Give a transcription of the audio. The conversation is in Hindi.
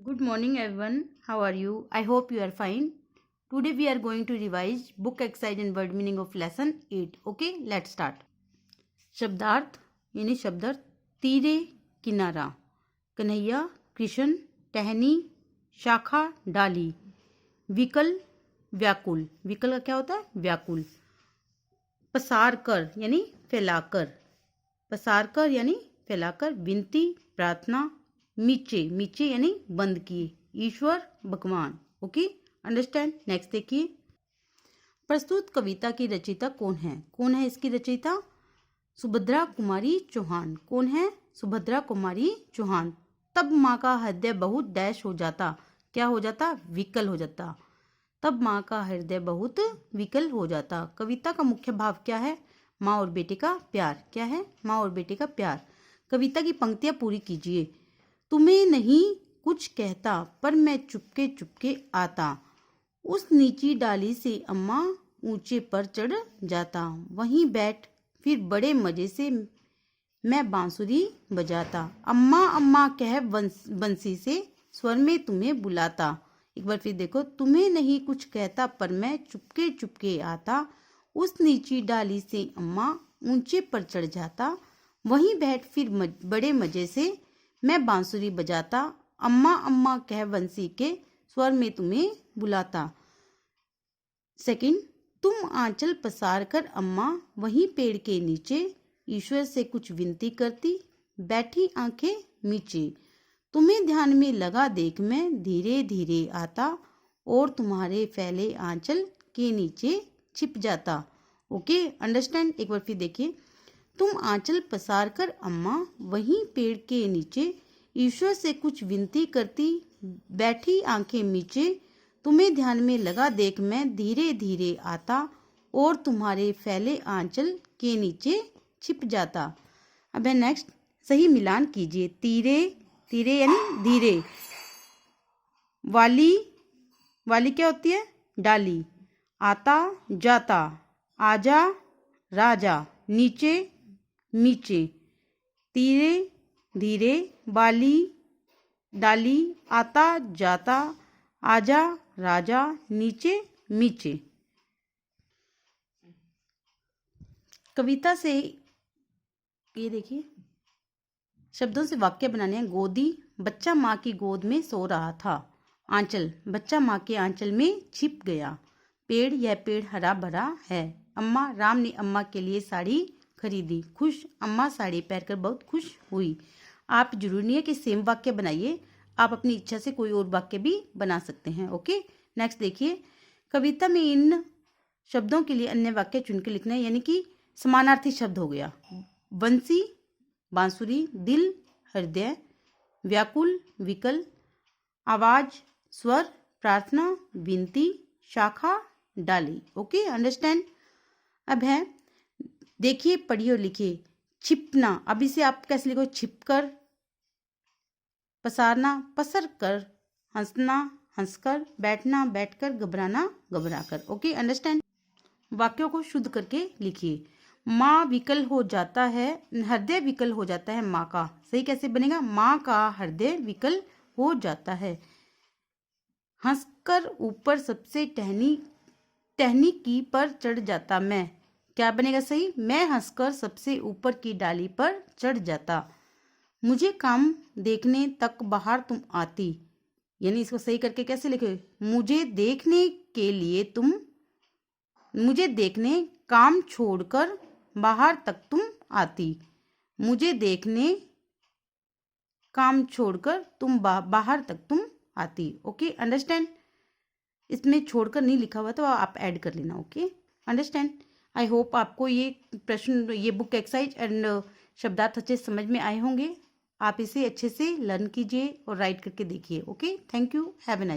Good morning everyone. How are you? I hope you are fine. Today we are going to revise book exercise and word meaning of lesson 8. Okay, let's start. शब्दार्थ यानी शब्दार्थ तीरे किनारा, कन्हैया कृष्ण, टहनी शाखा डाली, विकल व्याकुल, विकल का क्या होता है? व्याकुल, पसार कर यानी फैलाकर, पसार कर यानी फैलाकर, विनती प्रार्थना, मीचे, मीचे यानी बंद किए, ईश्वर भगवान। Okay, understand. नेक्स्ट देखिए, प्रस्तुत कविता की रचयिता कौन है? कौन है इसकी रचयिता? सुभद्रा कुमारी चौहान। कौन है? सुभद्रा कुमारी चौहान। तब माँ का हृदय बहुत डैश हो जाता, क्या हो जाता? विकल हो जाता। तब माँ का हृदय बहुत विकल हो जाता। कविता का मुख्य भाव क्या है? माँ और बेटे का प्यार। क्या है? माँ और बेटे का प्यार। कविता की पंक्तियां पूरी कीजिए। तुम्हें नहीं कुछ कहता पर मैं चुपके चुपके आता, उस नीची डाली से अम्मा ऊंचे पर चढ़ जाता, वहीं बैठ फिर बड़े मजे से मैं बांसुरी बजाता, अम्मा अम्मा कह बंसी से स्वर में तुम्हें बुलाता। एक बार फिर देखो, तुम्हें नहीं कुछ कहता पर मैं चुपके चुपके आता, उस नीची डाली से अम्मा ऊंचे पर चढ़ जाता, वहीं बैठ फिर बड़े मजे से मैं बांसुरी बजाता, अम्मा अम्मा कह बंसी के स्वर में तुम्हें बुलाता। सेकंड, तुम आंचल पसार कर अम्मा वहीं पेड़ के नीचे ईश्वर से कुछ विनती करती, बैठी आंखें मीचे, तुम्हें ध्यान में लगा देख मैं धीरे धीरे आता, और तुम्हारे फैले आंचल के नीचे छिप जाता। Okay, understand. एक बार फिर देखिए, तुम आंचल पसार कर अम्मा वहीं पेड़ के नीचे ईश्वर से कुछ विनती करती, बैठी आंखें मीचे, तुम्हें ध्यान में लगा देख मैं धीरे धीरे आता, और तुम्हारे फैले आंचल के नीचे छिप जाता। अब है नेक्स्ट, सही मिलान कीजिए। तीरे, तीरे यानी धीरे, वाली, वाली क्या होती है? डाली, आता जाता, आजा राजा, नीचे मीचे, तीरे धीरे, वाली डाली, आता जाता, आजा राजा, नीचे मीचे। कविता से ये देखिए, शब्दों से वाक्य बनाने हैं। गोदी, बच्चा माँ की गोद में सो रहा था। आंचल, बच्चा माँ के आंचल में छिप गया। पेड़, यह पेड़ हरा भरा है। अम्मा, राम ने अम्मा के लिए साड़ी खरीदी। खुश, अम्मा साड़ी पहनकर बहुत खुश हुई। आप जरूरी नहीं है कि सेम वाक्य बनाइए, आप अपनी इच्छा से कोई और वाक्य भी बना सकते हैं। ओके, नेक्स्ट देखिए, कविता में इन शब्दों के लिए अन्य वाक्य चुनकर लिखना है, यानी कि समानार्थी शब्द हो गया। बंसी बांसुरी, दिल हृदय, व्याकुल विकल, आवाज स्वर, प्रार्थना विनती, शाखा डाली। Okay, understand. अब है, देखिए पढ़िए और लिखिए। छिपना, अब इसे आप कैसे लिखो? छिपकर, पसारना पसर कर, हंसना हंसकर, बैठना बैठकर, घबराना घबराकर। Okay, understand. वाक्यों को शुद्ध करके लिखिए। माँ विकल हो जाता है, हृदय विकल हो जाता है माँ का। सही कैसे बनेगा? माँ का हृदय विकल हो जाता है। हंसकर ऊपर सबसे टहनी, टहनी की पर चढ़ जाता मैं, क्या बनेगा सही? मैं हंसकर सबसे ऊपर की डाली पर चढ़ जाता। मुझे काम देखने तक बाहर तुम आती, यानी इसको सही करके कैसे लिखे? मुझे देखने के लिए तुम, मुझे देखने काम छोड़कर बाहर तक तुम आती, मुझे देखने काम छोड़कर तुम बाहर तक तुम आती। Okay, understand. इसमें छोड़कर नहीं लिखा हुआ तो आप ऐड कर लेना। Okay, understand. आई होप आपको ये प्रश्न, ये बुक एक्सरसाइज एंड शब्दार्थ अच्छे समझ में आए होंगे। आप इसे अच्छे से लर्न कीजिए और राइट करके देखिए। Okay, thank you, have a nice.